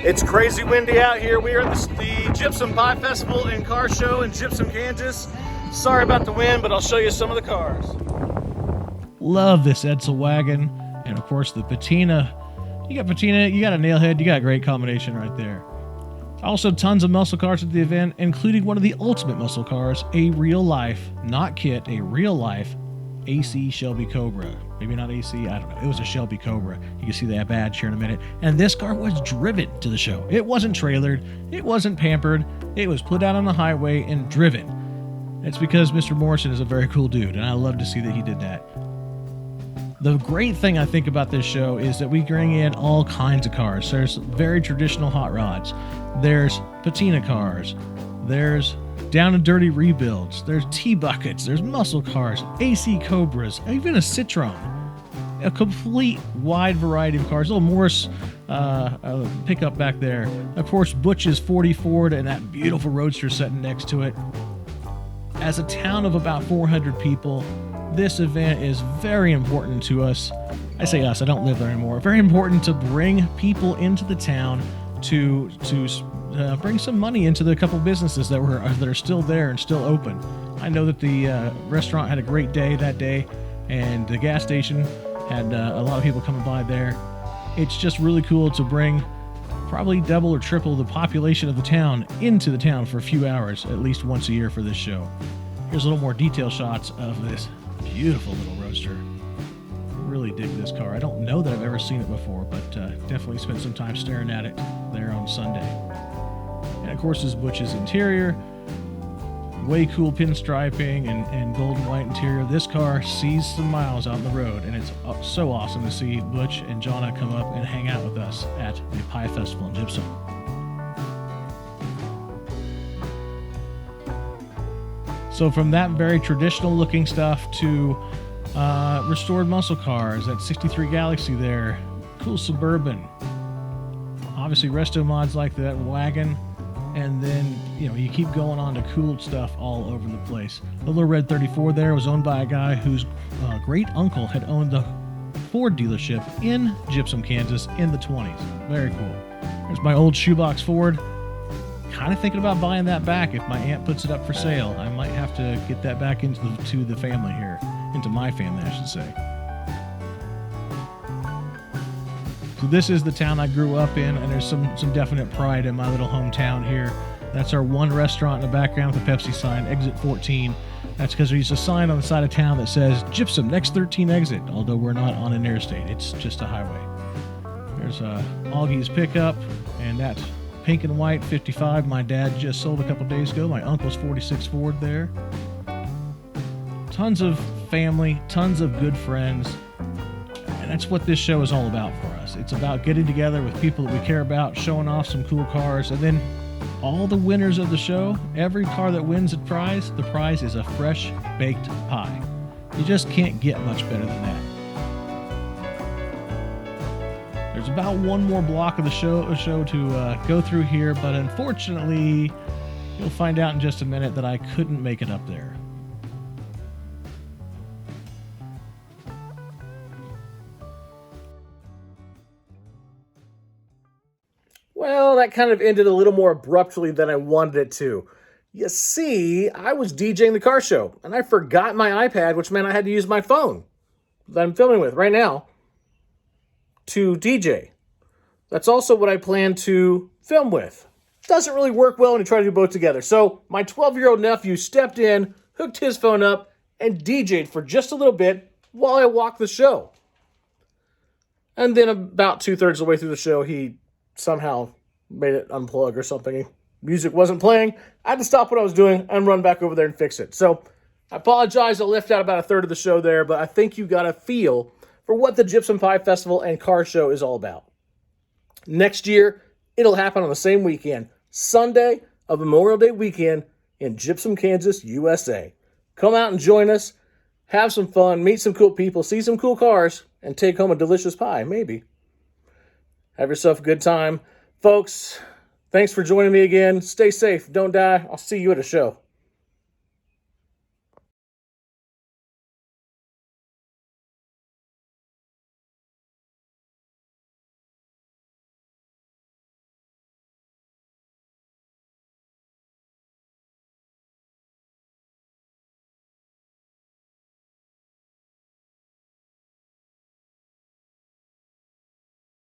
It's crazy windy out here. We are at the Gypsum Pie Festival and Car Show in Gypsum, Kansas. Sorry about the wind, but I'll show you some of the cars. Love this Edsel wagon, and of course the patina. You got patina, you got a nailhead, you got a great combination right there. Also tons of muscle cars at the event, including one of the ultimate muscle cars, a real life, not kit, a real life AC Shelby Cobra. Maybe not AC, I don't know. It was a Shelby Cobra. You can see that badge here in a minute. And this car was driven to the show. It wasn't trailered. It wasn't pampered. It was put out on the highway and driven. It's because Mr. Morrison is a very cool dude, and I love to see that he did that. The great thing I think about this show is that we bring in all kinds of cars. There's very traditional hot rods. There's patina cars. There's down and dirty rebuilds. There's T-buckets. There's muscle cars, AC Cobras, even a Citroen. A complete wide variety of cars. A little Morris pickup back there. Of course, Butch's 40 Ford and that beautiful Roadster sitting next to it. As a town of about 400 people, this event is very important to us. I say us, I don't live there anymore. Very important to bring people into the town to bring some money into the couple businesses that are still there and still open. I know that the restaurant had a great day that day, and the gas station had a lot of people coming by there. It's just really cool to bring probably double or triple the population of the town into the town for a few hours, at least once a year for this show. Here's a little more detail shots of this beautiful little Roadster. Really dig this car. I don't know that I've ever seen it before, but definitely spent some time staring at it there on Sunday. And of course, this Butch's interior. Way cool pinstriping and gold and white interior. This car sees some miles out on the road, and it's so awesome to see Butch and Jonna come up and hang out with us at the Pie Festival in Gypsum. So from that very traditional looking stuff to restored muscle cars, that 63 Galaxy there, cool Suburban, obviously resto mods like that wagon, and then you keep going on to cool stuff all over the place. The little red 34 there was owned by a guy whose great uncle had owned the Ford dealership in Gypsum, Kansas in the 20s. Very cool. There's my old shoebox Ford. Kind of thinking about buying that back. If my aunt puts it up for sale, I might have to get that back into the family here. Into my family, I should say. So this is the town I grew up in, and there's some definite pride in my little hometown here. That's our one restaurant in the background with a Pepsi sign, exit 14. That's because there's a sign on the side of town that says, Gypsum, next 13 exit, although we're not on an interstate. It's just a highway. There's Augie's pickup, and that pink and white 55 my dad just sold a couple days ago. My uncle's 46 Ford there. Tons of family, tons of good friends. And that's what this show is all about for us. It's about getting together with people that we care about, showing off some cool cars, and then all the winners of the show, every car that wins the prize is a fresh baked pie. You just can't get much better than that. There's about one more block of the show to go through here, but unfortunately, you'll find out in just a minute that I couldn't make it up there. Well, that kind of ended a little more abruptly than I wanted it to. You see, I was DJing the car show, and I forgot my iPad, which meant I had to use my phone that I'm filming with right now to DJ. That's also what I plan to film with. Doesn't really work well when you try to do both together. So my 12-year-old nephew stepped in, hooked his phone up, and DJ'd for just a little bit while I walked the show. And then about 2/3 of the way through the show, he somehow made it unplug or something. Music wasn't playing. I had to stop what I was doing and run back over there and fix it. So I apologize. I left out about 1/3 of the show there, but I think you got a feel for what the Gypsum Pie Festival and Car Show is all about. Next year, it'll happen on the same weekend, Sunday of Memorial Day weekend in Gypsum, Kansas, USA. Come out and join us, have some fun, meet some cool people, see some cool cars, and take home a delicious pie, maybe. Have yourself a good time. Folks, thanks for joining me again. Stay safe. Don't die. I'll see you at a show.